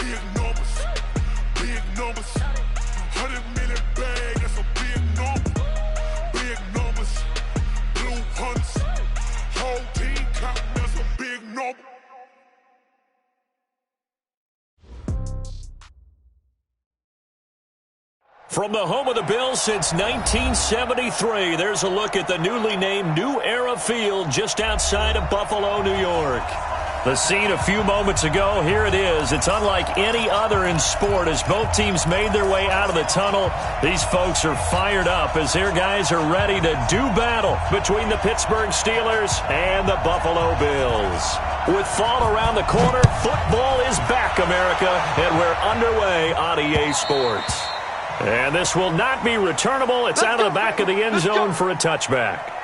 Big numbers, big numbers. 100-minute bag, that's a big number. Big numbers, blue hunts. Whole team counting, that's a big number. From the home of the Bills since 1973, there's a look at the newly named New Era Field just outside of Buffalo, New York. The scene a few moments ago, here it is. It's unlike any other in sport as both teams made their way out of the tunnel. These folks are fired up as their guys are ready to do battle between the Pittsburgh Steelers and the Buffalo Bills. With fall around the corner, football is back, America, and we're underway on EA Sports. And this will not be returnable. It's out of the back of the end zone for a touchback.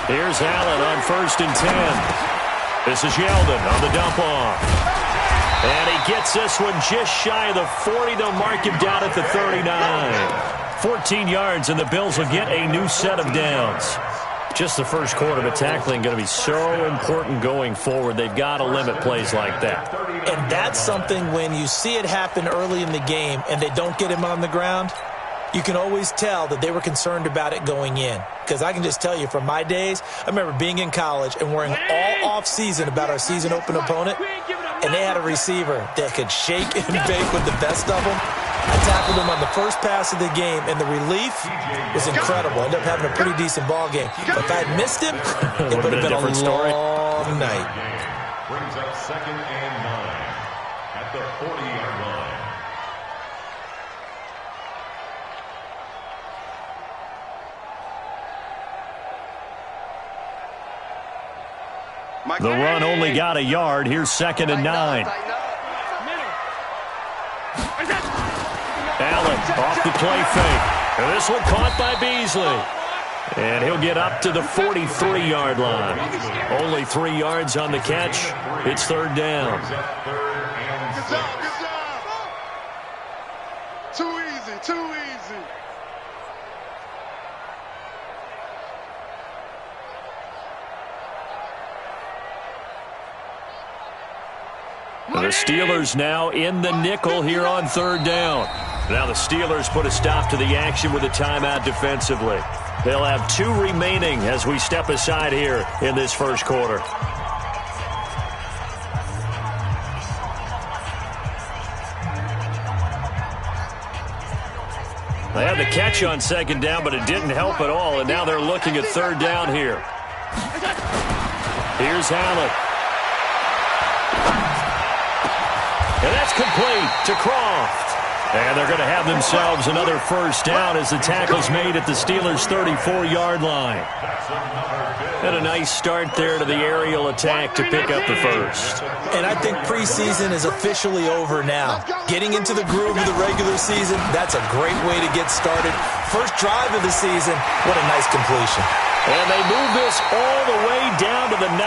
Here's Allen on 1st and 10. This is Yeldon on the dump off. And he gets this one just shy of the 40. They'll mark him down at the 39. 14 yards, and the Bills will get a new set of downs. Just the first quarter, but tackling going to be so important going forward. They've got to limit plays like that. And that's something when you see it happen early in the game and they don't get him on the ground, you can always tell that they were concerned about it going in. Because I can just tell you from my days, I remember being in college and worrying all off-season about our season open opponent, and they had a receiver that could shake and bake with the best of them. I tackled him on the first pass of the game, and the relief was incredible. I ended up having a pretty decent ball game. But if I had missed him, it would have been a long night. Brings up 2nd and 9 at the 40-yard line. The run only got a yard. Here's 2nd and 9. Allen off the play fake. And this one caught by Beasley. And he'll get up to the 43-yard line. Only 3 yards on the catch. It's 3rd down. Good job, good job. Too easy, too easy. The The Steelers now in the nickel here on third down. Now the Steelers put a stop to the action with a timeout defensively. They'll have 2 remaining as we step aside here in this first quarter. They had the catch on second down, but it didn't help at all, and now they're looking at third down here. Here's Allen. And that's complete to Croft. And they're going to have themselves another first down as the tackle's made at the Steelers' 34-yard line. And a nice start there to the aerial attack to pick up the first. And I think preseason is officially over now. Getting into the groove of the regular season, that's a great way to get started. First drive of the season, what a nice completion. And they move this all the way down to the 9.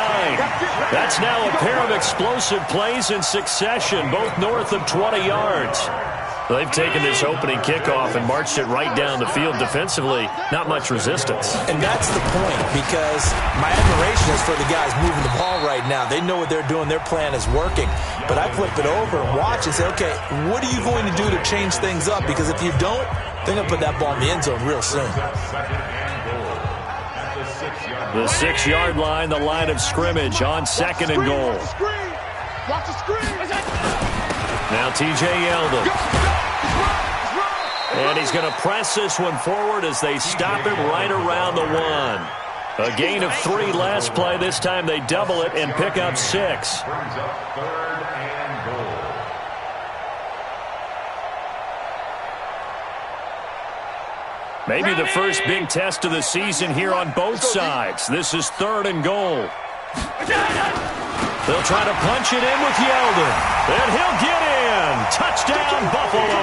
That's now a pair of explosive plays in succession, both north of 20 yards. They've taken this opening kickoff and marched it right down the field defensively. Not much resistance. And that's the point, because my admiration is for the guys moving the ball right now. They know what they're doing. Their plan is working. But I flip it over and watch and say, okay, what are you going to do to change things up? Because if you don't, they're going to put that ball in the end zone real soon. The 6-yard line, the line of scrimmage on second and goal. Watch the screen. Now T.J. Yeldon. And he's going to press this one forward as they stop him right around the 1. A gain of 3 last play. This time they double it and pick up 6. Brings up third and goal. Maybe the first big test of the season here on both sides. This is third and goal. They'll try to punch it in with Yeldon. And he'll get in. Touchdown, Buffalo.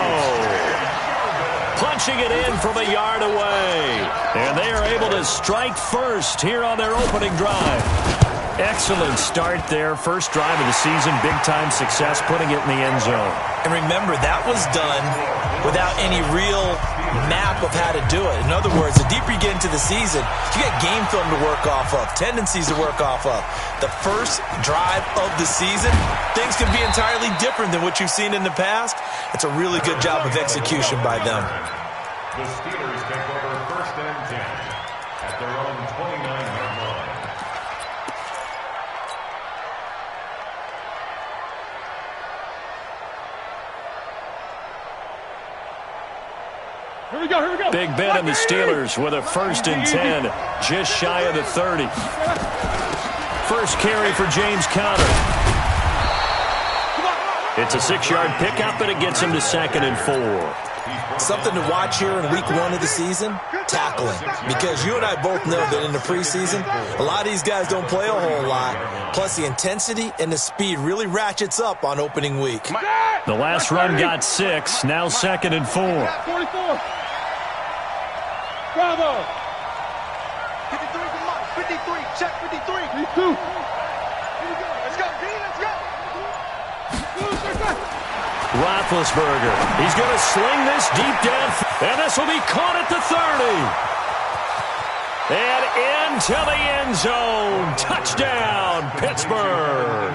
Punching it in from a yard away. And they are able to strike first here on their opening drive. Excellent start there. First drive of the season. Big-time success putting it in the end zone. And remember, that was done without any real map of how to do it. In other words, the deeper you get into the season, you get game film to work off of, tendencies to work off of. The first drive of the season, things can be entirely different than what you've seen in the past. It's a really good job of execution by them. The Steelers take over first and 10 at their own 29-yard line. Here we go. Big Ben and the Steelers with a first and 10, just shy of the 30. First carry for James Conner. It's a 6-yard pickup, and it gets him to second and 4. Something to watch here in week 1 of the season, tackling. Because you and I both know that in the preseason, a lot of these guys don't play a whole lot. Plus, the intensity and the speed really ratchets up on opening week. The last run got 6, now second and 4. 44. Bravo. 53, check 53. 3-2. Here we go. Let's go, D, let's go. Roethlisberger. He's going to sling this deep down, and this will be caught at the 30. And into the end zone. Touchdown, Pittsburgh.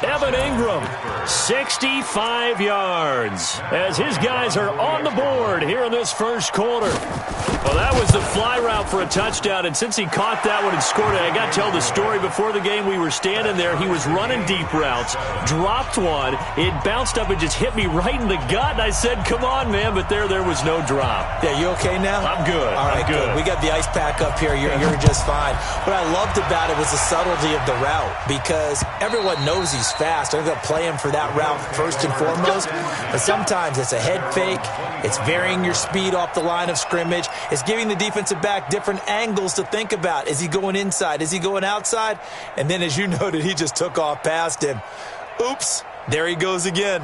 Evan Ingram, 65 yards, as his guys are on the board here in this first quarter. Well, that was the fly route for a touchdown, and since he caught that one and scored it, I got to tell the story. Before the game, we were standing there. He was running deep routes, dropped one. It bounced up and just hit me right in the gut, and I said, come on, man, but there was no drop. Yeah, you okay now? I'm good. All right, I'm good. We got the ice pack up here. You're just fine. What I loved about it was the subtlety of the route, because everyone knows he's fast. They're going to play him for that route first and foremost. But sometimes it's a head fake. It's varying your speed off the line of scrimmage. It's giving the defensive back different angles to think about. Is he going inside? Is he going outside? And then, as you noted, he just took off past him. Oops, there he goes again.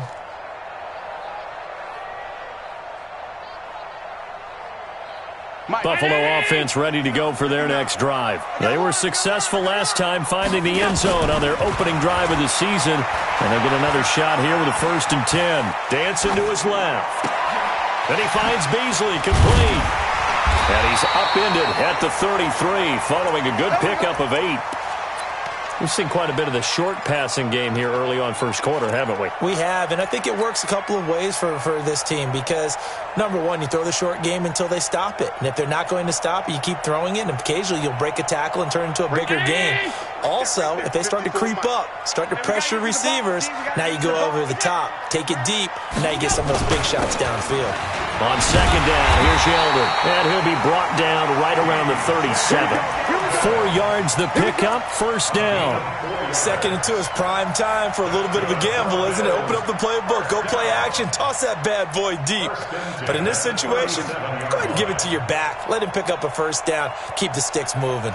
Buffalo offense ready to go for their next drive. They were successful last time finding the end zone on their opening drive of the season. And they'll get another shot here with a first and 10. Dancing to his left. Then he finds Beasley complete. And he's upended at the 33 following a good pickup of 8. We've seen quite a bit of the short passing game here early on first quarter, haven't we? We have, and I think it works a couple of ways for this team because, number one, you throw the short game until they stop it. And if they're not going to stop it, you keep throwing it, and occasionally you'll break a tackle and turn it into a bigger game. Also, if they start to creep up, start to pressure receivers, now you go over the top, take it deep, and now you get some of those big shots downfield. On second down, here's Yeldon. And he'll be brought down right around the 37. 4 yards the pickup, first down. 2nd and 2 is prime time for a little bit of a gamble, isn't it? Open up the playbook, go play action, toss that bad boy deep. But in this situation, go ahead and give it to your back. Let him pick up a first down, keep the sticks moving.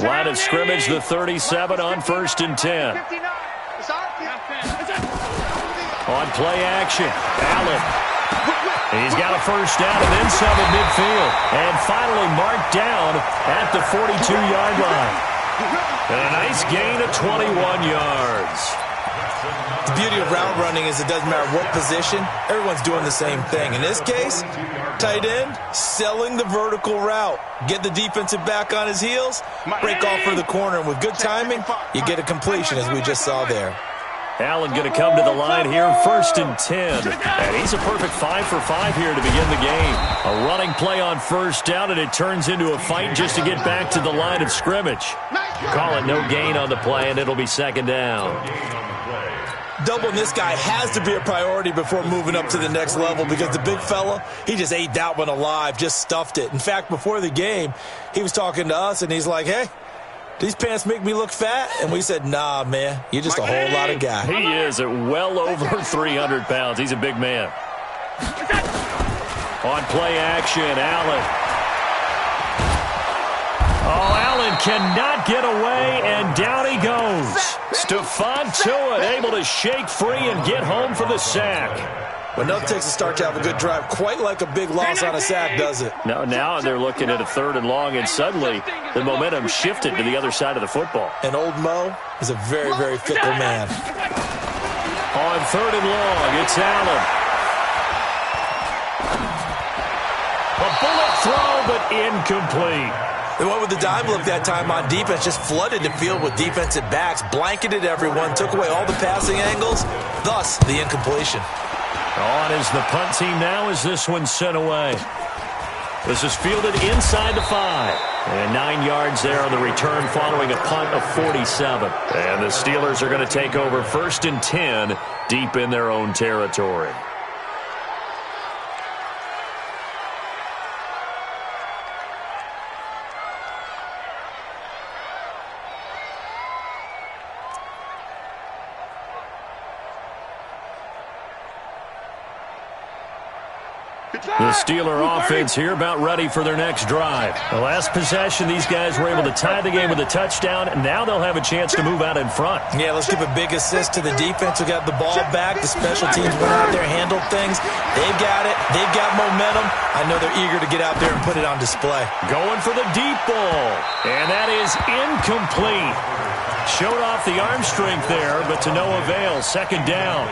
Line of scrimmage, the 37 on 1st and 10. On play action, Allen. He's got a first down and then some at midfield. And finally marked down at the 42-yard line. And a nice gain of 21 yards. The beauty of route running is it doesn't matter what position, everyone's doing the same thing. In this case, tight end, selling the vertical route. Get the defensive back on his heels, break off for the corner, and with good timing, you get a completion as we just saw there. Allen going to come to the line here, 1st and 10. And he's a perfect 5 for 5 here to begin the game. A running play on first down, and it turns into a fight just to get back to the line of scrimmage. Call it no gain on the play, and it'll be 2nd down. Doubling this guy has to be a priority before moving up to the next level because the big fella, he just ate that one alive, just stuffed it. In fact, before the game, he was talking to us, and he's like, hey, these pants make me look fat? And we said, nah, man, you're just a whole lot of guy. He is at well over 300 pounds. He's a big man. On play action, Allen. Oh, Allen cannot get away, and down he goes. Stephon Tuitt able to shake free and get home for the sack. Well, enough takes a start to have a good drive, quite like a big loss on a sack, does it? Now they're looking at a 3rd and long, and suddenly the momentum shifted to the other side of the football. And old Mo is a very, very fickle man. On 3rd and long, it's Allen. A bullet throw, but incomplete. They went with the dime look that time on defense, just flooded the field with defensive backs, blanketed everyone, took away all the passing angles, thus the incompletion. On is the punt team now as this one's sent away. This is fielded inside the 5. And 9 yards there on the return following a punt of 47. And the Steelers are going to take over 1st and 10 deep in their own territory. The Steeler offense here about ready for their next drive. The last possession, these guys were able to tie the game with a touchdown, and now they'll have a chance to move out in front. Yeah, let's give a big assist to the defense who got the ball back. The special teams went out there, handled things. They've got it. They've got momentum. I know they're eager to get out there and put it on display. Going for the deep ball, and that is incomplete. Showed off the arm strength there, but to no avail. 2nd down.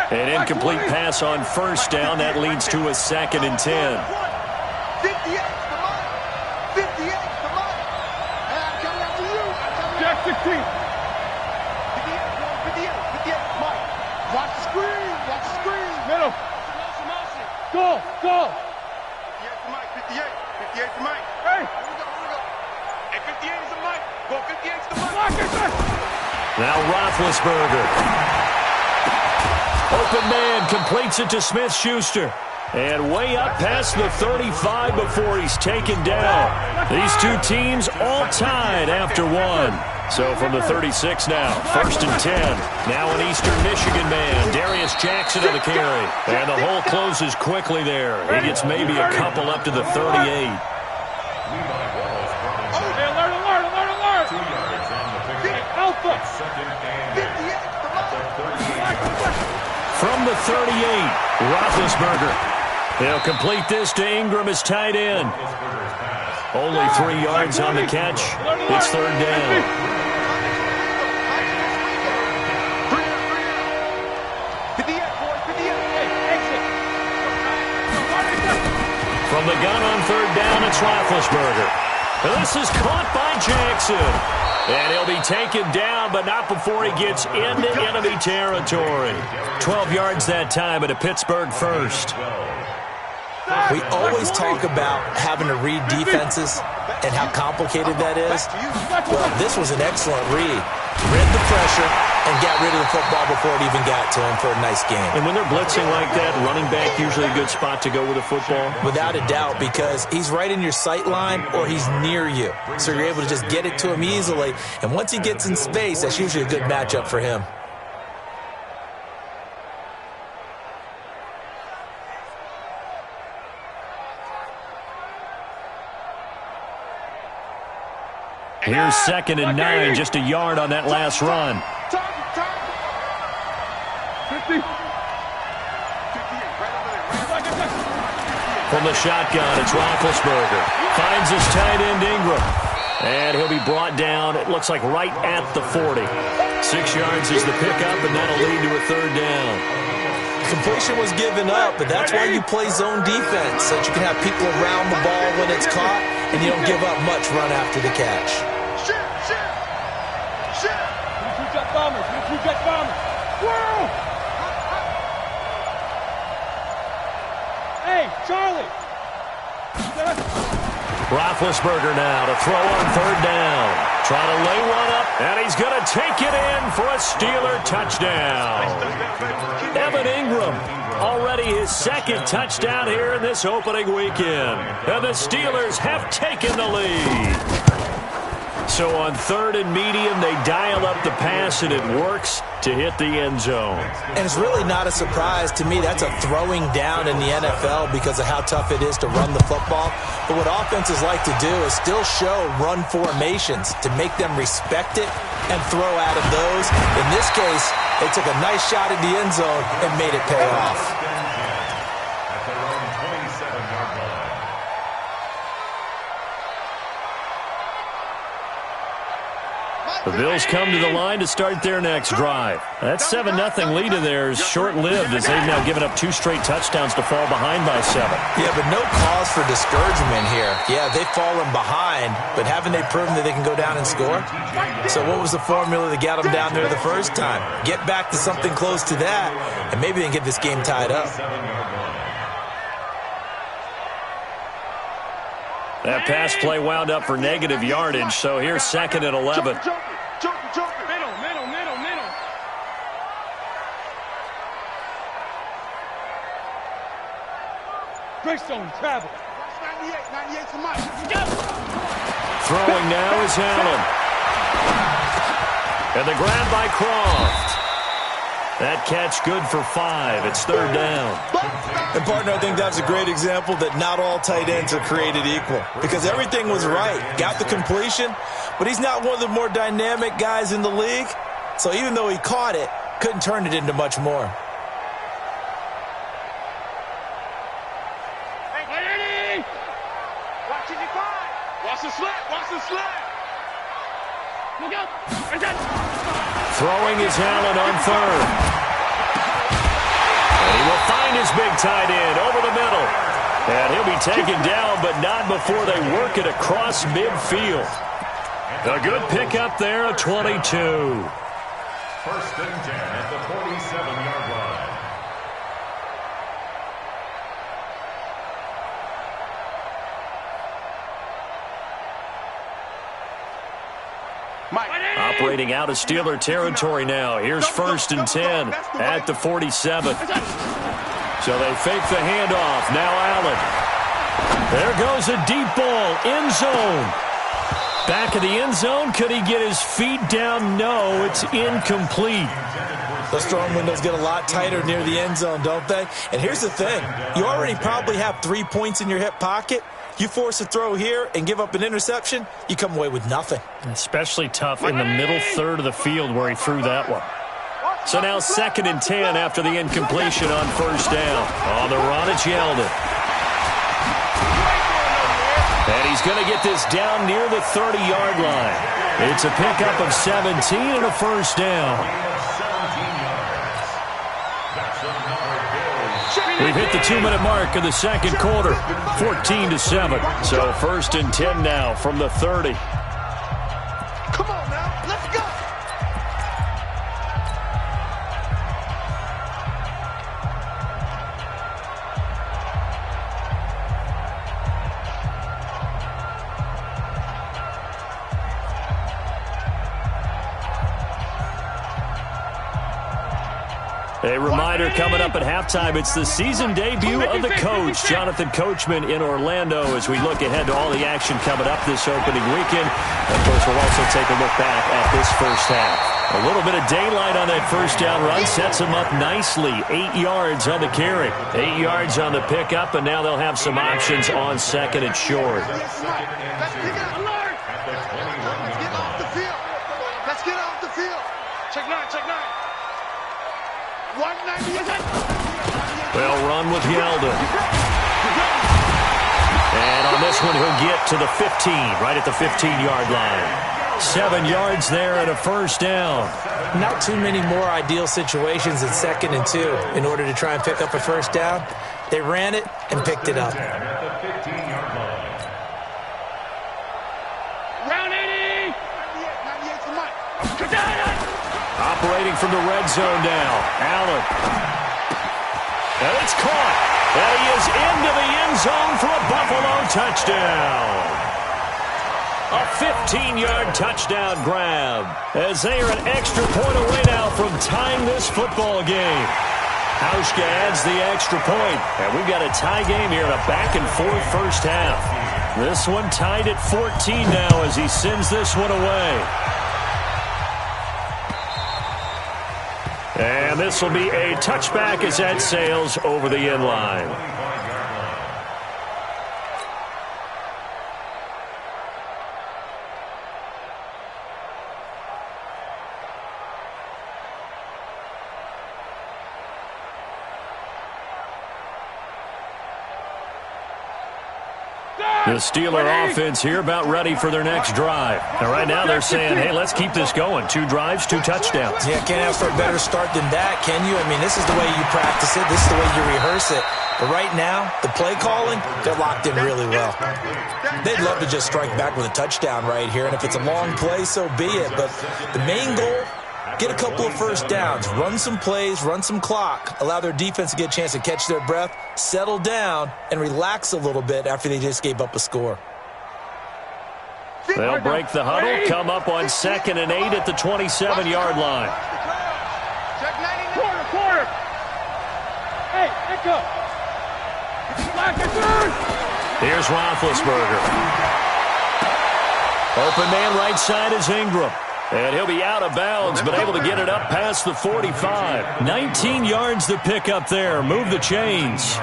An incomplete pass on first down. That leads to a 2nd and 10. 58 to Mike. 58 to Mike. And I'm coming after you. Jack 16. 58 to Mike. Watch the screen. Watch the screen. Middle. Go. 58 to Mike. 58 to Mike. Hey. Here we go. Hey, 58 is to Mike. Go 58 to Mike. Now Roethlisberger. Open man completes it to Smith-Schuster. And way up past the 35 before he's taken down. These two teams all tied after one. So from the 36 now, 1st and 10. Now an Eastern Michigan man, Darius Jackson on the carry. And the hole closes quickly there. He gets maybe a couple up to the 38. Alert. 2 yards on the pick. Alpha. 2nd and 8. From the 38, Roethlisberger. He'll complete this to Ingram as tight end. Only 3 yards on the catch. It's 3rd down. gun on third down. It's Roethlisberger. This is caught by Jackson. And he'll be taken down, but not before he gets into enemy territory. 12 yards that time, but a Pittsburgh first. We always talk about having to read defenses and how complicated that is. Well, this was an excellent read. Read the pressure and got rid of the football before it even got to him for a nice game. And when they're blitzing like that, running back usually a good spot to go with a football? Without a doubt, because he's right in your sight line or he's near you. So you're able to just get it to him easily. And once he gets in space, that's usually a good matchup for him. Here's 2nd and 9, just a yard on that last run. 50. From the shotgun, it's Roethlisberger. Finds his tight end, Ingram. And he'll be brought down, it looks like right at the 40. 6 yards is the pickup, and that'll lead to a third down. Completion was given up, but that's why you play zone defense, so that you can have people around the ball when it's caught, and you don't give up much run after the catch. Two-jet bombers. Two-jet bombers. Whoa! Hey, Charlie! Roethlisberger now to throw on third down. Try to lay one up, and he's going to take it in for a Steeler touchdown. Evan Ingram, already his 2nd touchdown here in this opening weekend. And the Steelers have taken the lead. So on 3rd and medium, they dial up the pass, and it works to hit the end zone. And it's really not a surprise to me. That's a throwing down in the NFL because of how tough it is to run the football. But what offenses like to do is still show run formations to make them respect it and throw out of those. In this case, they took a nice shot at the end zone and made it pay off. The Bills come to the line to start their next drive. That 7-0 lead of theirs short-lived as they've now given up 2 straight touchdowns to fall behind by 7. Yeah, but no cause for discouragement here. Yeah, they've fallen behind, but haven't they proven that they can go down and score? So what was the formula that got them down there the first time? Get back to something close to that, and maybe they can get this game tied up. That pass play wound up for negative yardage, so here's 2nd and 11. Middle. Greystone, travel. 98 to Mike. Throwing now is Allen. And the grab by Croft. That catch good for 5. It's 3rd down. And, partner, I think that's a great example that not all tight ends are created equal. Because everything was right. Got the completion, but he's not one of the more dynamic guys in the league. So even though he caught it, couldn't turn it into much more. Hey, watch the slap. Look out. Throwing is Allen on 3rd. And he will find his big tight end over the middle. And he'll be taken down, but not before they work it across midfield. A good pickup there, a 22. 1st and 10 at the 47-yard line. Operating out of Steeler territory now. Here's 1st and 10 at the 47. So they fake the handoff. Now Allen. There goes a deep ball. End zone. Back of the end zone. Could he get his feet down? No, it's incomplete. Those throwing windows get a lot tighter near the end zone, don't they? And here's the thing. You already probably have 3 points in your hip pocket. You force a throw here and give up an interception, you come away with nothing. Especially tough in the middle third of the field where he threw that one. So now 2nd and 10 after the incompletion on 1st down. On the run, it's Yeldon. And he's going to get this down near the 30-yard line. It's a pickup of 17 and a 1st down. That's another Bills. We've hit the 2-minute mark of the second quarter, 14-7. So 1st and 10 now from the 30. Come on now, let's go. A reminder coming up at halftime, it's the season debut of the coach, Jonathan Coachman in Orlando, as we look ahead to all the action coming up this opening weekend. Of course, we'll also take a look back at this first half. A little bit of daylight on that first down run sets them up nicely. 8 yards on the carry, 8 yards on the pickup, and now they'll have some options on second and short. Let's get off the field. Let's get off the field. Check 9, check 9. 190. Well run with Yeldon. And on this one, he'll get to the 15, right at the 15-yard line. 7 yards there and a first down. Not too many more ideal situations in 2nd and 2 in order to try and pick up a first down. They ran it and picked it up. Round 80. 98 for Mike. Operating from the red zone now. Allen. And it's caught. And he is into the end zone for a Buffalo touchdown. A 15-yard touchdown grab. As they are an extra point away now from tying this football game. Hauschka adds the extra point. And we've got a tie game here in a back-and-forth first half. This one tied at 14 now as he sends this one away. And this will be a touchback as that sails over the end line. The Steeler offense here about ready for their next drive. And right now they're saying, hey, let's keep this going. 2 drives, 2 touchdowns. Yeah, can't ask for a better start than that, can you? I mean, this is the way you practice it. This is the way you rehearse it. But right now, the play calling, they're locked in really well. They'd love to just strike back with a touchdown right here. And if it's a long play, so be it. But the main goal, get a couple of first downs, run some plays, run some clock, allow their defense to get a chance to catch their breath, settle down, and relax a little bit after they just gave up a score. They'll break the huddle, come up on 2nd and 8 at the 27-yard line. Quarter. Hey, pick up. Here's Roethlisberger. Open man right side is Ingram. And he'll be out of bounds, but able to get it up past the 45. 19 yards to pick up there. Move the chains.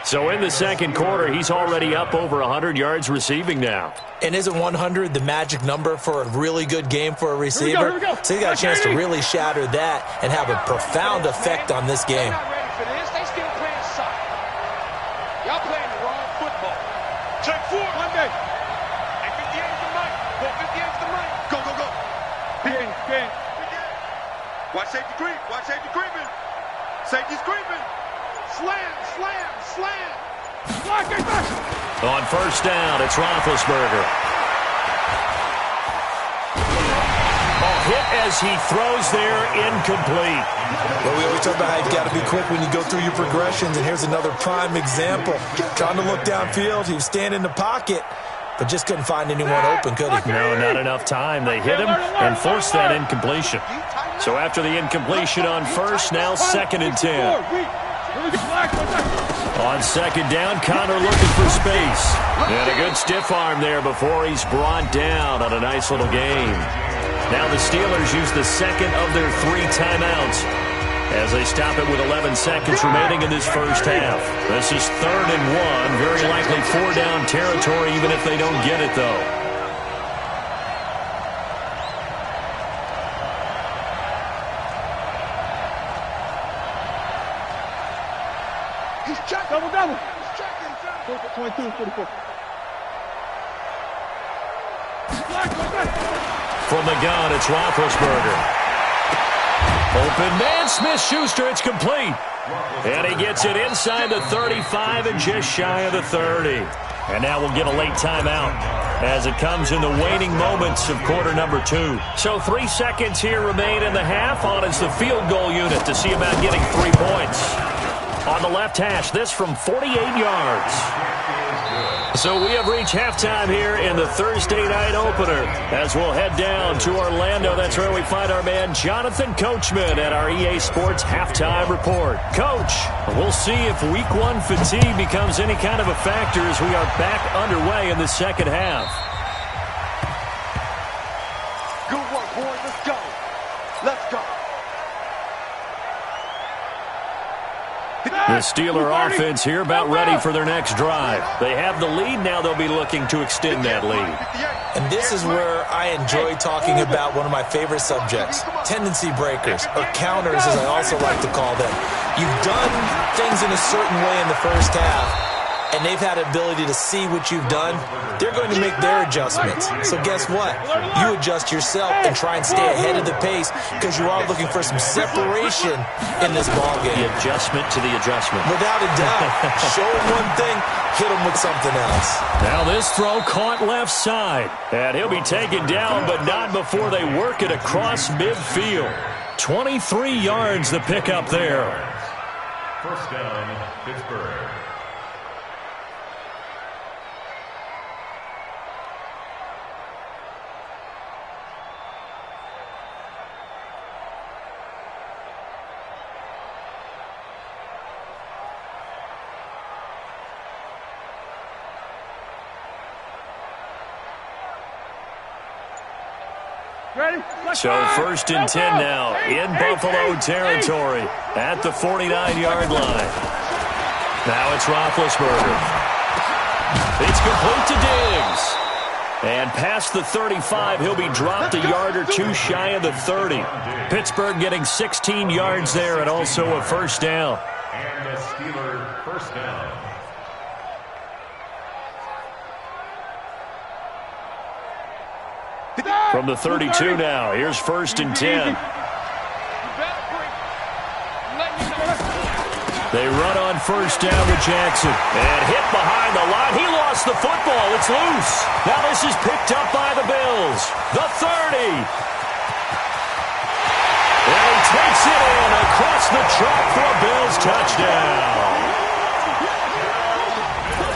So in the second quarter, he's already up over 100 yards receiving now. And isn't 100 the magic number for a really good game for a receiver? Here we go. So he got a chance to really shatter that and have a profound effect on this game. They're not ready for this. They still playing soccer. Y'all playing the wrong football. Check 4. Monday. And 58 is the mic. 58 is the mic. Go. Spin. Watch safety creep. Creeping. Safety's creeping. Slam. On first down, it's Roethlisberger. Hit as he throws there, incomplete. Well, we always talk about how you've got to be quick when you go through your progressions, and here's another prime example. Trying to look downfield, he was standing in the pocket, but just couldn't find anyone open, could he? No, not enough time. They hit him and forced that incompletion. So after the incompletion on first, now 2nd and 10. On second down, Connor looking for space. And a good stiff arm there before he's brought down on a nice little gain. Now the Steelers use the second of their 3 timeouts as they stop it with 11 seconds remaining in this first half. This is 3rd and 1, very likely 4-down territory even if they don't get it, though. He's checked. Double. He's checking. 22, 44. From the gun, it's Roethlisberger. Open man, Smith-Schuster, it's complete. And he gets it inside the 35 and just shy of the 30. And now we'll get a late timeout as it comes in the waning moments of quarter number 2. So 3 seconds here remain in the half. On is the field goal unit to see about getting 3 points. On the left hash, this from 48 yards. So we have reached halftime here in the Thursday night opener as we'll head down to Orlando. That's where we find our man Jonathan Coachman at our EA Sports Halftime Report. Coach, we'll see if Week 1 fatigue becomes any kind of a factor as we are back underway in the second half. Good work, boys. Let's go. Let's go. The Steeler offense here about ready for their next drive. They have the lead. Now they'll be looking to extend that lead. And this is where I enjoy talking about one of my favorite subjects, tendency breakers, or counters as I also like to call them. You've done things in a certain way in the first half, and they've had the ability to see what you've done. They're going to make their adjustments. So guess what? You adjust yourself and try and stay ahead of the pace because you are looking for some separation in this ballgame. The adjustment to the adjustment. Without a doubt. Show them one thing, hit them with something else. Now this throw caught left side. And he'll be taken down, but not before they work it across midfield. 23 yards the pickup there. First down, Pittsburgh. So 1st and 10 now in Buffalo territory at the 49-yard line. Now it's Roethlisberger. It's complete to Diggs. And past the 35, he'll be dropped a yard or two shy of the 30. Pittsburgh getting 16 yards there and also a first down. And the Steeler first down. From the 32 now, here's 1st and 10. They run on first down with Jackson. And hit behind the line. He lost the football. It's loose. Now this is picked up by the Bills. The 30. And he takes it in across the track for a Bills touchdown.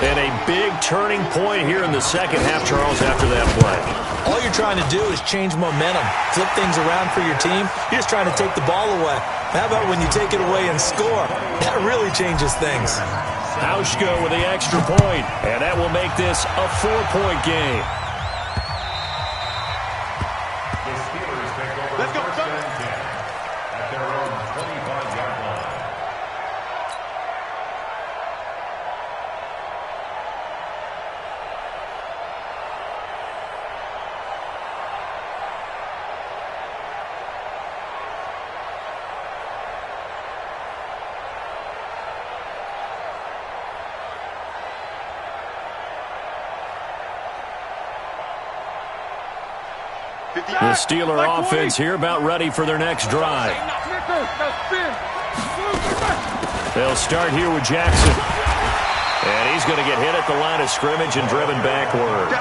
And a big turning point here in the second half, Charles, after that play. All you're trying to do is change momentum, flip things around for your team. You're just trying to take the ball away. How about when you take it away and score? That really changes things. Hauschka with the extra point, and that will make this a 4-point game. The Steelers take over first and 10 at their own 25-yard line. The Steeler offense here about ready for their next drive. They'll start here with Jackson. And he's going to get hit at the line of scrimmage and driven backwards.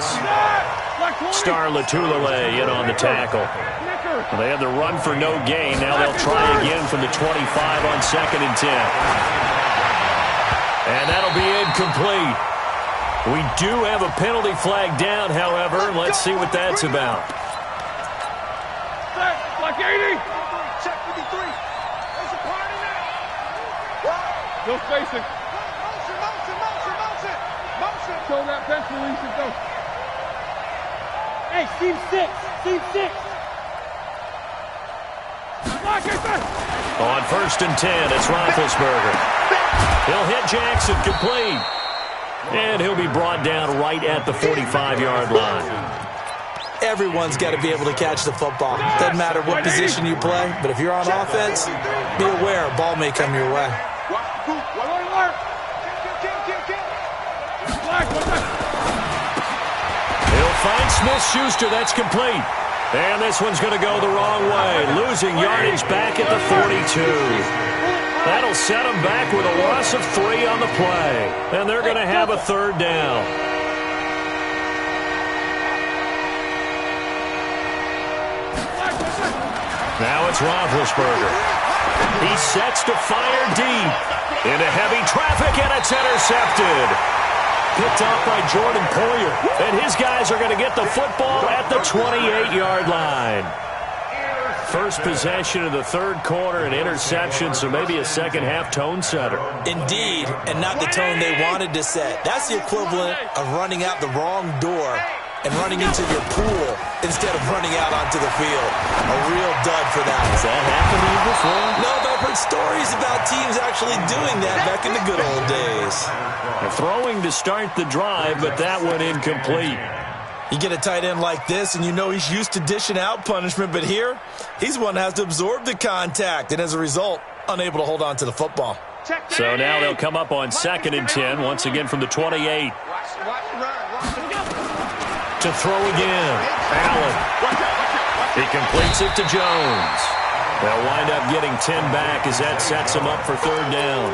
Star Latulele in on the tackle. They had the run for no gain. Now they'll try again from the 25 on 2nd and 10. And that'll be incomplete. We do have a penalty flag down, however. Let's see what that's about. Like 80. Check 53. There's a party now. No spacing. Motion. Show that bench release and go. Hey, seam 6. On 1st and 10, it's Roethlisberger. He'll hit Jackson, complete. And he'll be brought down right at the 45-yard line. Everyone's got to be able to catch the football. Doesn't matter what position you play, but if you're on offense, be aware a ball may come your way. He'll find Smith-Schuster. That's complete. And this one's going to go the wrong way. Losing yardage back at the 42. That'll set them back with a loss of 3 on the play. And they're going to have a third down. Now it's Roethlisberger. He sets to fire deep. Into heavy traffic, and it's intercepted. Picked off by Jordan Poyer. And his guys are going to get the football at the 28-yard line. First possession of the third quarter, an interception, so maybe a second-half tone setter. Indeed, and not the tone they wanted to set. That's the equivalent of running out the wrong door and running into your pool instead of running out onto the field. A real dud for that. Has that happened to you before? No, but I've heard stories about teams actually doing that back in the good old days. Throwing to start the drive, but that went incomplete. You get a tight end like this, and you know he's used to dishing out punishment, but here, he's one that has to absorb the contact, and as a result, unable to hold on to the football. So now they'll come up on 2nd and 10, once again from the 28. To throw again, Allen. He completes it to Jones. They'll wind up getting 10 back as that sets him up for third down.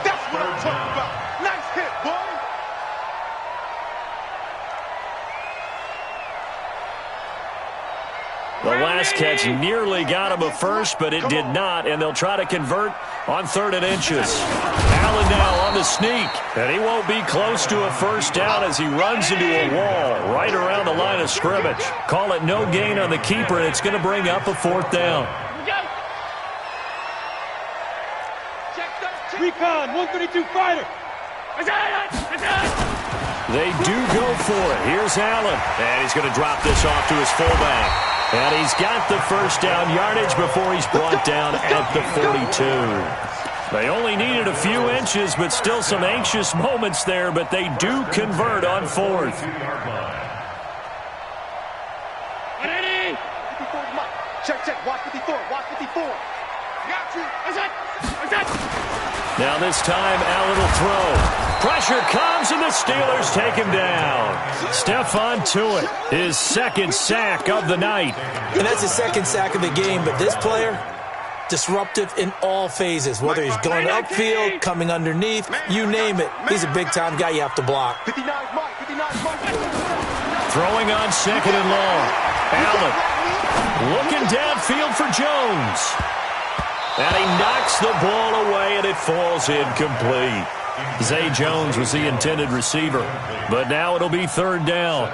That's what I'm talking about. Nice hit, boy. The last catch nearly got him a first, but it did not, and they'll try to convert on 3rd and inches. Allen now on the sneak, and he won't be close to a first down as he runs into a wall right around the line of scrimmage. Call it no gain on the keeper, and it's going to bring up a 4th down. Recon, 132 fighter. They do go for it. Here's Allen, and he's going to drop this off to his fullback. And he's got the first down yardage before he's brought down at the 42. They only needed a few inches, but still some anxious moments there, but they do convert on 4th. Check, watch 54, watch 54. Got you. Now this time, Allen will throw. Pressure comes, and the Steelers take him down. Stephon Tuitt, his 2nd sack of the night. And that's his 2nd sack of the game, but this player, disruptive in all phases, whether he's going upfield, coming underneath, you name it. He's a big-time guy you have to block. 59 Mike. Throwing on 2nd and long. Allen looking downfield for Jones. And he knocks the ball away, and it falls incomplete. Zay Jones was the intended receiver, but now it'll be 3rd down.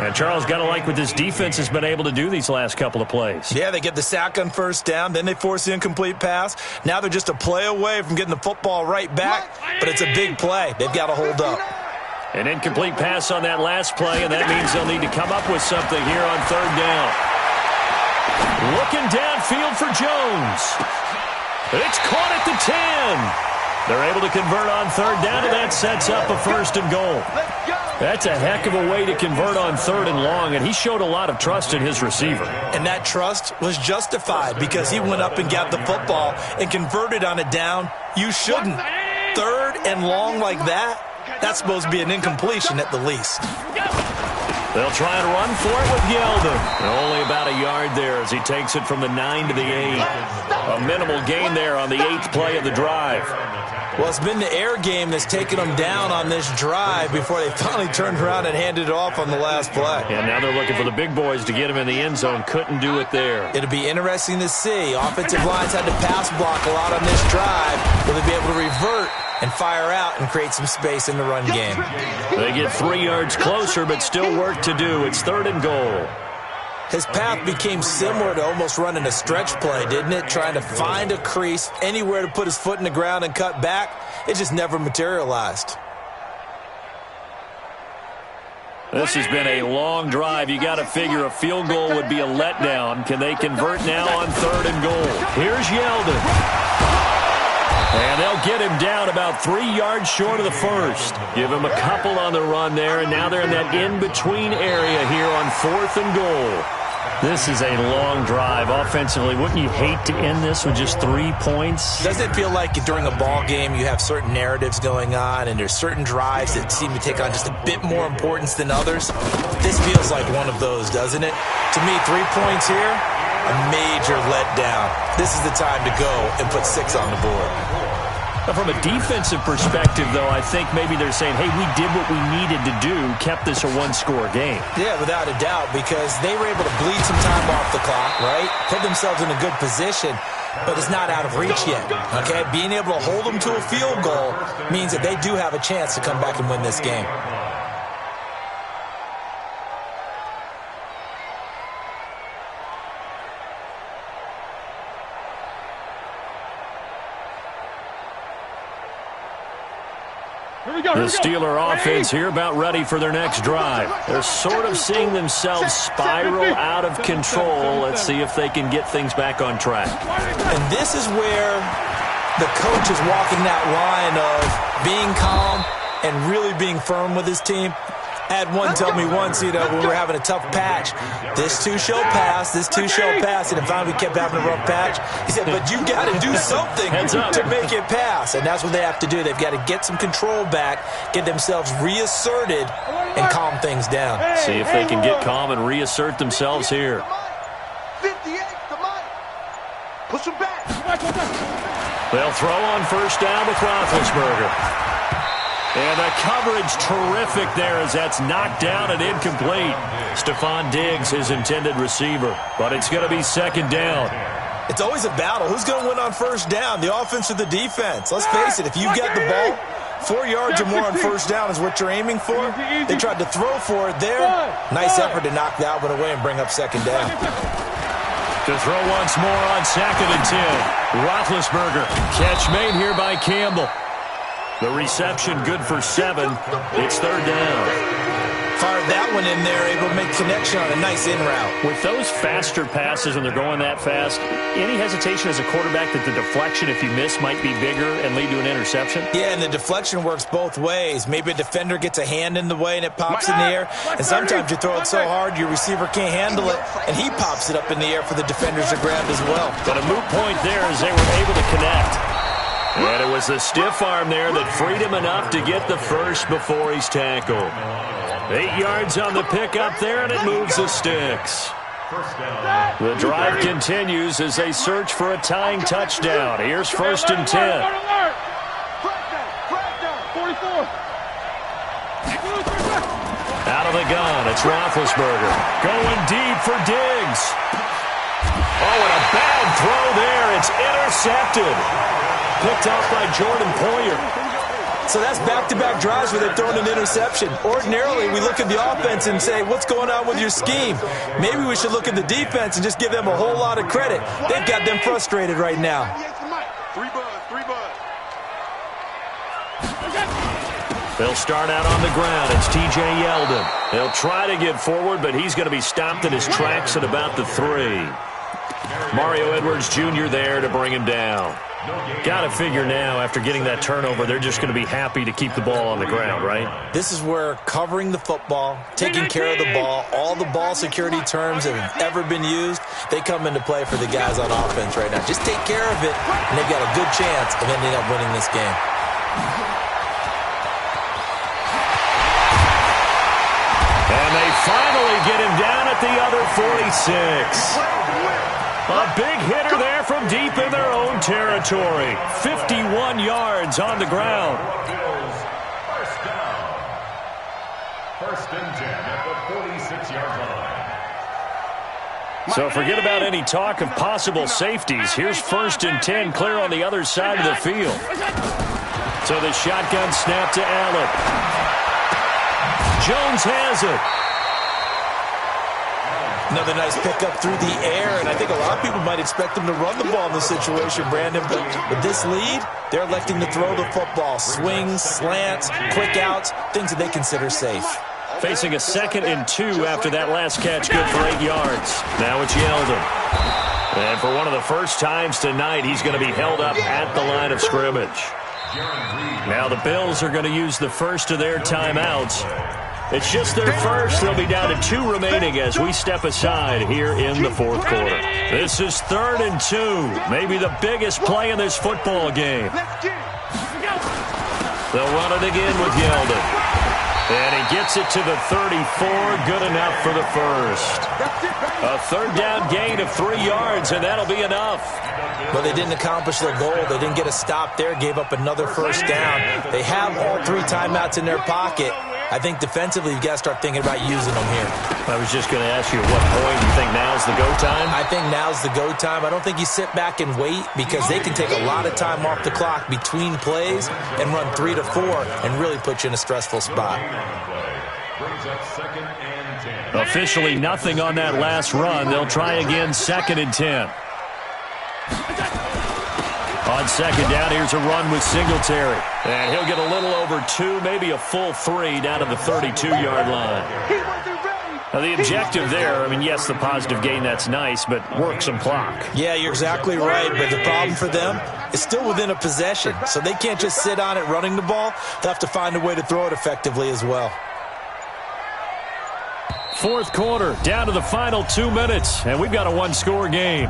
And Charles, got to like what this defense has been able to do these last couple of plays. Yeah, they get the sack on 1st down, then they force the incomplete pass. Now they're just a play away from getting the football right back, but it's a big play. They've got to hold up. An incomplete pass on that last play, and that means they'll need to come up with something here on 3rd down. Looking downfield for Jones. It's caught at the 10. They're able to convert on 3rd down, and that sets up a 1st and goal. That's a heck of a way to convert on 3rd and long, and he showed a lot of trust in his receiver. And that trust was justified because he went up and got the football and converted on a down. You shouldn't. 3rd and long like that, that's supposed to be an incompletion at the least. They'll try and run for it with Yeldon. Only about a yard there as he takes it from the 9 to the 8. A minimal gain there on the 8th play of the drive. Well, it's been the air game that's taken them down on this drive before they finally turned around and handed it off on the last play. And now they're looking for the big boys to get him in the end zone. Couldn't do it there. It'll be interesting to see. Offensive lines had to pass block a lot on this drive. Will they be able to revert and fire out and create some space in the run game? They get 3 yards closer, but still work to do. It's 3rd and goal. His path became similar to almost running a stretch play, didn't it? Trying to find a crease, anywhere to put his foot in the ground and cut back. It just never materialized. This has been a long drive. You got to figure a field goal would be a letdown. Can they convert now on 3rd and goal? Here's Yeldon. And they'll get him down about 3 yards short of the 1st. Give him a couple on the run there, and now they're in that in-between area here on 4th and goal. This is a long drive. Offensively, wouldn't you hate to end this with just 3 points? Doesn't it feel like during a ball game you have certain narratives going on and there's certain drives that seem to take on just a bit more importance than others? This feels like one of those, doesn't it? To me, 3 points here, a major letdown. This is the time to go and put 6 on the board. From a defensive perspective, though, I think maybe they're saying, hey, we did what we needed to do, kept this a one-score game. Yeah, without a doubt, because they were able to bleed some time off the clock, right? Put themselves in a good position, but it's not out of reach yet, okay? Being able to hold them to a field goal means that they do have a chance to come back and win this game. The Steeler offense here about ready for their next drive. They're sort of seeing themselves spiral out of control. Let's see if they can get things back on track. And this is where the coach is walking that line of being calm and really being firm with his team. I had one tell me once, when we were having a tough patch, this too shall pass, this too shall pass, and finally we kept having a rough patch. He said, but you got to do something to make it pass, and that's what they have to do. They've got to get some control back, get themselves reasserted, and calm things down. See if they can get calm and reassert themselves here. 58 to Mike. Push him back. They'll throw on first down with Roethlisberger. And the coverage terrific there as that's knocked down and incomplete. Stephon Diggs, his intended receiver. But it's going to be second down. It's always a battle. Who's going to win on first down, the offense or the defense? Let's face it, if you've got the ball, 4 yards or more on first down is what you're aiming for. They tried to throw for it there. Nice effort to knock that one away and bring up second down. To throw once more on second and 10. Roethlisberger. Catch made here by Campbell. The reception good for 7. It's third down. Fired that one in there, able to make connection on a nice in route. With those faster passes when they're going that fast, any hesitation as a quarterback that the deflection, if you miss, might be bigger and lead to an interception? Yeah, and the deflection works both ways. Maybe a defender gets a hand in the way and it pops in the air, and sometimes you throw it so hard your receiver can't handle it, and he pops it up in the air for the defenders to grab as well. But a moot point there as they were able to connect. And it was the stiff arm there that freed him enough to get the first before he's tackled. 8 yards on the pickup there, and it moves the sticks. The drive continues as they search for a tying touchdown. Here's first and 10. Out of the gun, it's Roethlisberger. Going deep for Diggs. Oh, and a bad throw there. It's intercepted. Picked off by Jordan Poyer. So that's back-to-back drives where they're throwing an interception. Ordinarily, we look at the offense and say, what's going on with your scheme? Maybe we should look at the defense and just give them a whole lot of credit. They've got them frustrated right now. 3 buzz. They'll start out on the ground. It's T.J. Yeldon. They'll try to get forward, but he's going to be stopped in his tracks at about the 3. Mario Edwards Jr. there to bring him down. Got to figure now, after getting that turnover, they're just going to be happy to keep the ball on the ground, right? This is where covering the football, taking care of the ball, all the ball security terms that have ever been used, they come into play for the guys on offense right now. Just take care of it, and they've got a good chance of ending up winning this game. And they finally get him down at the other 46. A big hitter there from deep in their own territory. 51 yards on the ground. First down. First and 10 at the 46-yard line. So forget about any talk of possible safeties. Here's first and 10 clear on the other side of the field. So the shotgun snap to Allen. Jones has it. Another nice pickup through the air, and I think a lot of people might expect them to run the ball in this situation, Brandon. But with this lead, they're electing to throw the football. Swings, slants, quick outs, things that they consider safe. Facing a 2nd and 2 after that last catch, good for 8 yards. Now it's Yeldon. And for one of the first times tonight, he's going to be held up at the line of scrimmage. Now the Bills are going to use the first of their timeouts. It's just their first. They'll be down to 2 remaining as we step aside here in the 4th quarter. This is 3rd and 2, maybe the biggest play in this football game. They'll run it again with Yeldon. And he gets it to the 34. Good enough for the first. A third down gain of 3 yards, and that'll be enough. Well, they didn't accomplish their goal. They didn't get a stop there, gave up another first down. They have all 3 timeouts in their pocket. I think defensively you've got to start thinking about using them here. I was just going to ask you at what point you think now's the go time? I think now's the go time. I don't think you sit back and wait because they can take a lot of time off the clock between plays and run 3 to 4 and really put you in a stressful spot. Officially nothing on that last run. They'll try again, 2nd and 10. On second down, here's a run with Singletary. And he'll get a little over 2, maybe a full 3 down to the 32-yard line. Now, the objective there, I mean, yes, the positive gain, that's nice, but work some clock. Yeah, you're exactly right, but the problem for them is still within a possession, so they can't just sit on it running the ball. They'll have to find a way to throw it effectively as well. Fourth quarter, down to the final 2 minutes, and we've got a 1-score game.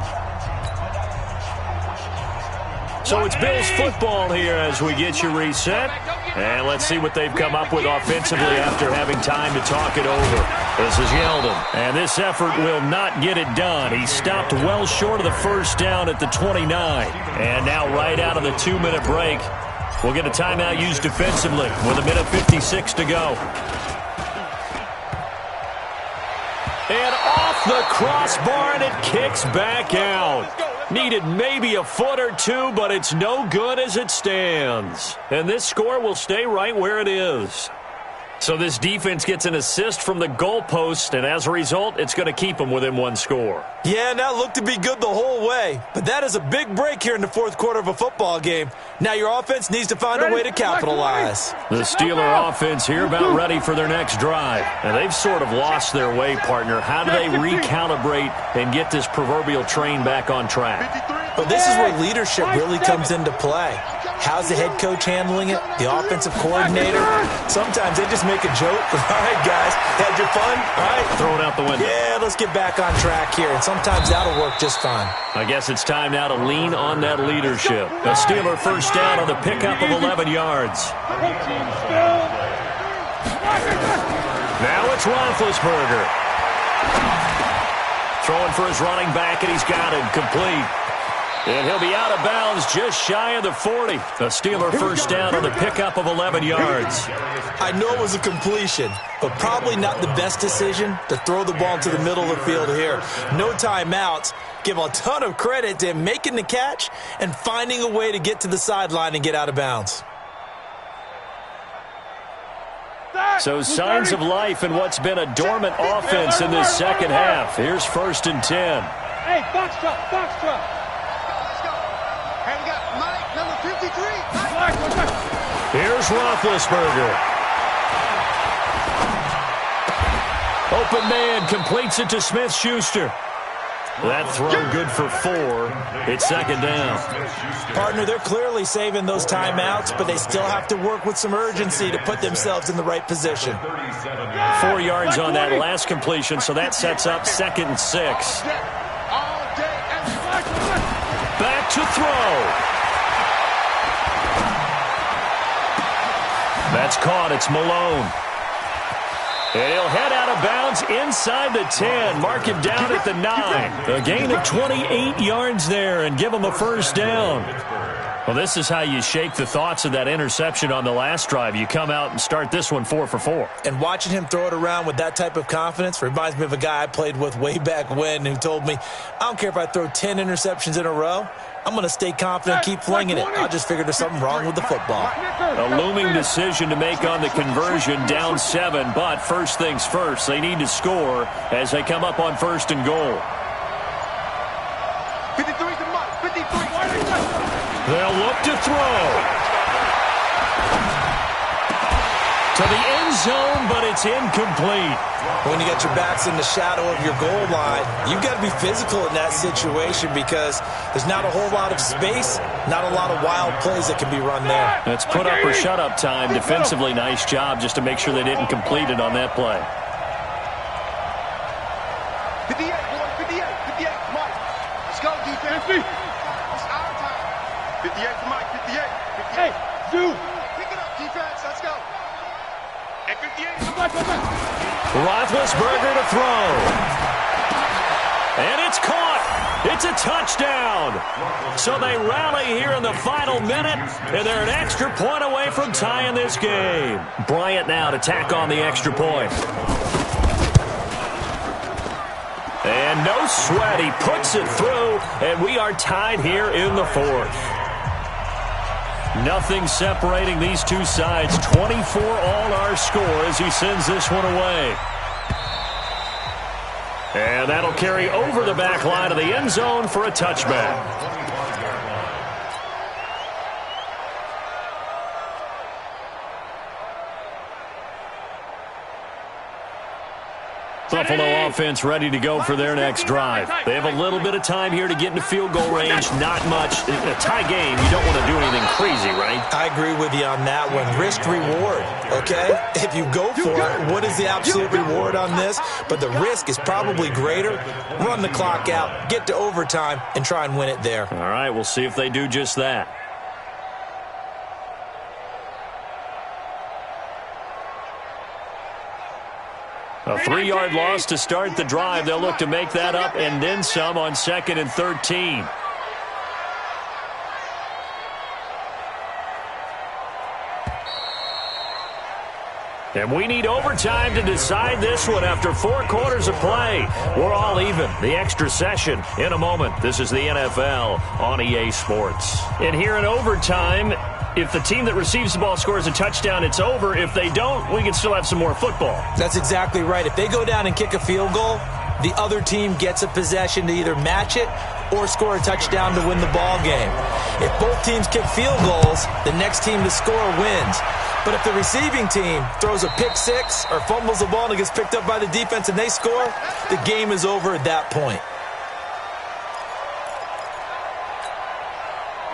So it's Bills football here as we get you reset. And let's see what they've come up with offensively after having time to talk it over. This is Yeldon. And this effort will not get it done. He stopped well short of the first down at the 29. And now right out of the 2-minute break, we'll get a timeout used defensively with 1:56 to go. And off the crossbar, and it kicks back out. Needed maybe a foot or 2, but it's no good as it stands. And this score will stay right where it is. So this defense gets an assist from the goalpost, and as a result, it's going to keep them within 1 score. Yeah, and that looked to be good the whole way. But that is a big break here in the fourth quarter of a football game. Now your offense needs to find a way to capitalize. The Steeler offense here about ready for their next drive. And they've sort of lost their way, partner. How do they recalibrate and get this proverbial train back on track? Well, this is where leadership really comes into play. How's the head coach handling it? The offensive coordinator? Sometimes they just make a joke. All right, guys, had your fun? All right. Throw it out the window. Yeah, let's get back on track here. And sometimes that'll work just fine. I guess it's time now to lean on that leadership. A Steeler first down on the pickup of 11 yards. Now it's Roethlisberger. Throwing for his running back, and he's got it complete. And he'll be out of bounds just shy of the 40. A Steeler first down on the pickup of 11 yards. I know it was a completion, but probably not the best decision to throw the ball to the middle of the field here. No timeouts. Give a ton of credit to him making the catch and finding a way to get to the sideline and get out of bounds. So signs of life in what's been a dormant offense in this second half. Here's 1st and 10. Hey, box truck, box truck. Hey, we got Mike, number 53. Here's Roethlisberger. Open man completes it to Smith-Schuster. That throw good for 4. It's 2nd down. Partner, they're clearly saving those timeouts, but they still have to work with some urgency to put themselves in the right position. 4 yards on that last completion, so that sets up 2nd and 6. Back to throw. That's caught. It's Malone. And he'll head out of bounds inside the 10. Mark him down at the 9. A gain of 28 yards there and give him a first down. Well, this is how you shake the thoughts of that interception on the last drive. You come out and start this one 4 for 4. And watching him throw it around with that type of confidence reminds me of a guy I played with way back when who told me, I don't care if I throw 10 interceptions in a row. I'm going to stay confident, keep flinging it. I just figured there's something wrong with the football. A looming decision to make on the conversion, down 7. But first things first, they need to score as they come up on 1st and goal. 53's the mark, 53. They'll look to throw. To the end zone, but it's incomplete. When you got your backs in the shadow of your goal line, you've got to be physical in that situation because there's not a whole lot of space, not a lot of wild plays that can be run there. That's put up or shut up time. Defensively, nice job just to make sure they didn't complete it on that play. 58, boy, 58, Mike. Let's go, defense. It's our time. 58 for Mike, 58. Hey, Zoo. Pick it up, defense. Let's go. Roethlisberger to throw. And it's caught. It's a touchdown. So they rally here in the final minute, and they're an extra point away from tying this game. Bryant now to tack on the extra point. And no sweat. He puts it through, and we are tied here in the fourth. Nothing separating these two sides. 24 all our score as he sends this one away. And that'll carry over the back line of the end zone for a touchback. Buffalo offense ready to go for their next drive. They have a little bit of time here to get into field goal range. Not much. In a tie game, you don't want to do anything crazy, right? I agree with you on that one. Risk-reward, okay? If you go for it, what is the absolute reward on this? But the risk is probably greater. Run the clock out, get to overtime, and try and win it there. All right, we'll see if they do just that. A 3-yard loss to start the drive. They'll look to make that up and then some on 2nd and 13. And we need overtime to decide this one after 4 quarters of play. We're all even. The extra session in a moment. This is the NFL on EA Sports. And here in overtime, if the team that receives the ball scores a touchdown, it's over. If they don't, we can still have some more football. That's exactly right. If they go down and kick a field goal, the other team gets a possession to either match it or score a touchdown to win the ball game. If both teams kick field goals, the next team to score wins. But if the receiving team throws a pick six or fumbles the ball and it gets picked up by the defense and they score, the game is over at that point.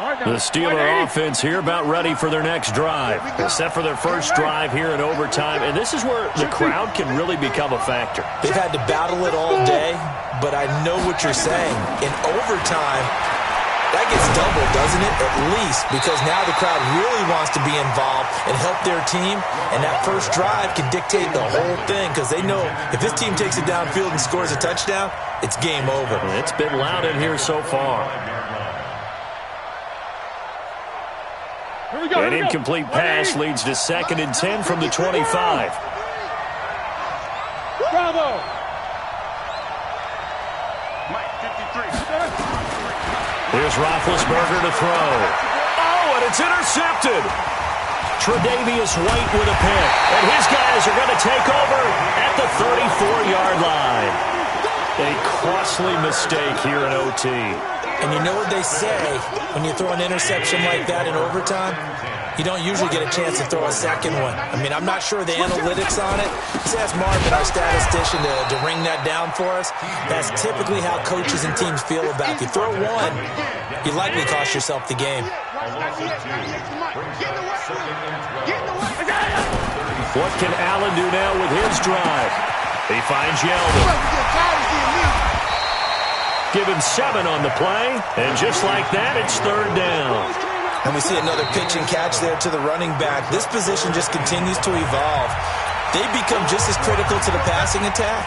The Steeler offense here about ready for their next drive, except for their first drive here in overtime. And this is where the crowd can really become a factor. They've had to battle it all day, but I know what you're saying. In overtime, that gets doubled, doesn't it? At least, because now the crowd really wants to be involved and help their team. And that first drive can dictate the whole thing because they know if this team takes it downfield and scores a touchdown, it's game over. It's been loud in here so far. An incomplete pass leads to 2nd and 10 from the 25. Bravo! Here's Roethlisberger to throw. Oh, and it's intercepted. Tre'Davious White with a pick. And his guys are going to take over at the 34-yard line. A costly mistake here in OT. And you know what they say, when you throw an interception like that in overtime, you don't usually get a chance to throw a second one. I mean, I'm not sure the analytics on it. Let's ask Marvin, our statistician, to ring that down for us. That's typically how coaches and teams feel about it. You throw one, you likely cost yourself the game. What can Allen do now with his drive? He finds Yeldon. Give him 7 on the play, and just like that, it's 3rd down. And we see another pitch and catch there to the running back. This position just continues to evolve. They become just as critical to the passing attack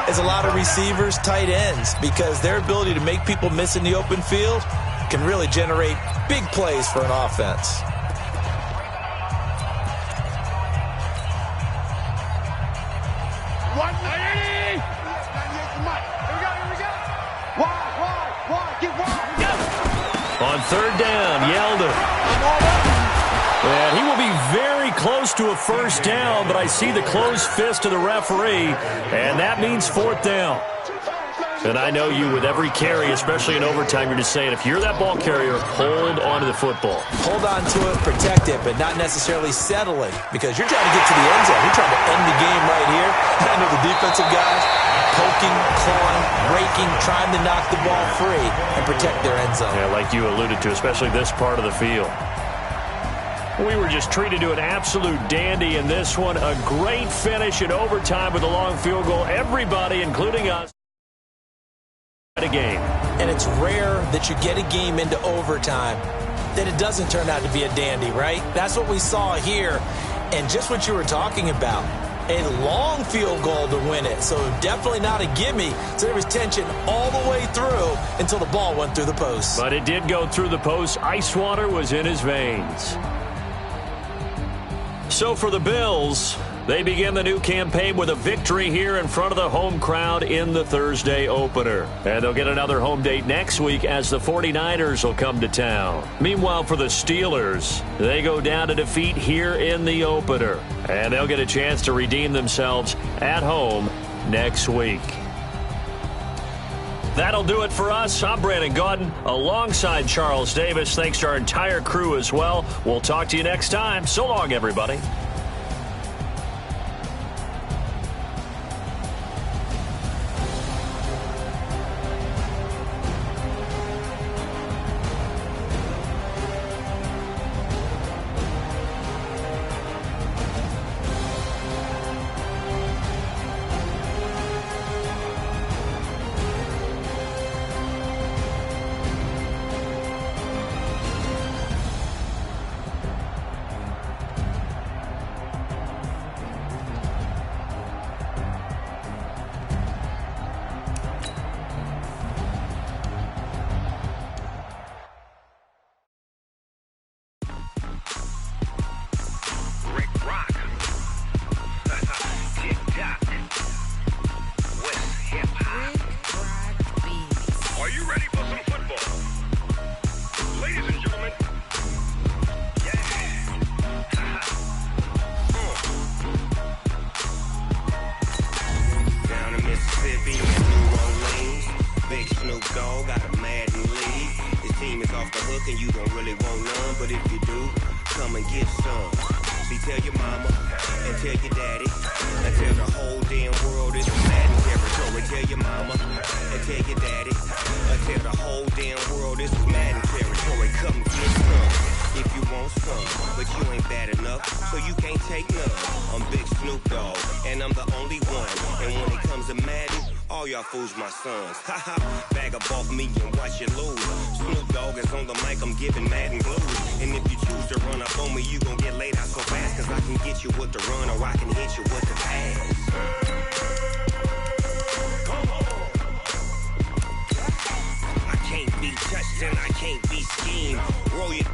as a lot of receivers, tight ends, because their ability to make people miss in the open field can really generate big plays for an offense. On 3rd down, Yeldon. And he will be very close to a first down, but I see the closed fist of the referee, and that means 4th down. And I know you, with every carry, especially in overtime, you're just saying, if you're that ball carrier, hold on to the football. Hold on to it, protect it, but not necessarily settle it, because you're trying to get to the end zone. You're trying to end the game right here. I know the defensive guys poking, clawing, raking, trying to knock the ball free and protect their end zone. Yeah, like you alluded to, especially this part of the field. We were just treated to an absolute dandy in this one. A great finish in overtime with a long field goal. Everybody, including us, a game. And it's rare that you get a game into overtime that it doesn't turn out to be a dandy, right? That's what we saw here. And just what you were talking about, a long field goal to win it. So definitely not a gimme. So there was tension all the way through until the ball went through the post. But it did go through the post. Ice water was in his veins. So for the Bills, they begin the new campaign with a victory here in front of the home crowd in the Thursday opener. And they'll get another home date next week as the 49ers will come to town. Meanwhile, for the Steelers, they go down to defeat here in the opener. And they'll get a chance to redeem themselves at home next week. That'll do it for us. I'm Brandon Gaudin alongside Charles Davis. Thanks to our entire crew as well. We'll talk to you next time. So long, everybody. Fools my sons. Haha, bag up off me and watch you lose. Snoop Dogg is on the mic, I'm giving Madden blues. And if you choose to run up on me, you gon' get laid out so fast. Cause I can get you with the run or I can hit you with the pass. I can't be touched and I can't be schemed. Roll you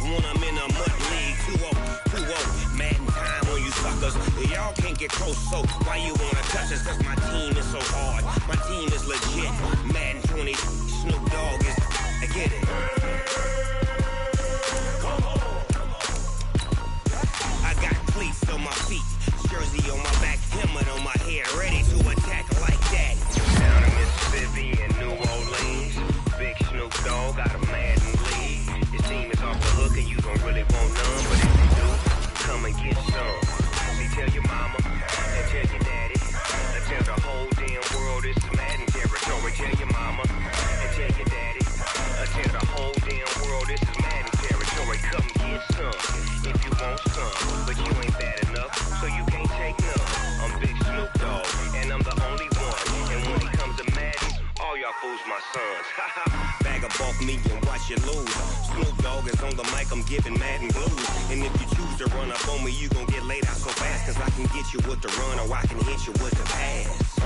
when I'm in a mud league. 2-0, Madden time on you suckers. Y'all can't get close, so why you wanna touch us? Cause my team is so hard. My team is legit. Madden 20, Snoop Dogg is, I get it. I got cleats on my feet, jersey on my back, helmet on my head, ready to attack like that. Down in Mississippi and New Orleans, big Snoop Dogg got a Madden lead. Your team is off the hook and you don't really want none, but if you do, come and get some. See, tell your mama and tell your daddy. Tell the whole damn world this is Madden territory. Tell your mama and tell your daddy. Tell the whole damn world this is Madden territory. Come get some if you want some, but you ain't bad enough, so you can't take none. I'm Big Snoop Dogg, and I'm the only one. And when it comes to Madden, all y'all fools my sons. Bag up off me and watch you lose. Snoop Dogg is on the mic, I'm giving Madden blues. And if you choose to run up on me, you gon' get laid out so fast. Cause I can get you with the run or I can hit you with the pass.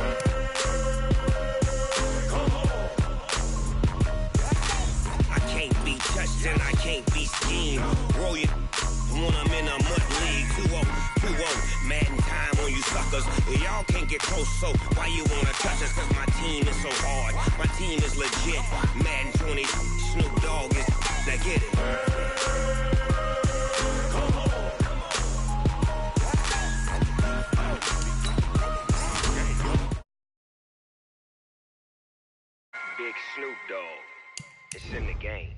I can't be touched and I can't be schemed. Roll you when I'm in a mud league. 2-0, Madden time on you suckers. Y'all can't get close, so why you wanna touch us? Cause my team is so hard. My team is legit. Madden 20, Snoop Dogg is, now get it. Big Snoop Dogg, it's in the game.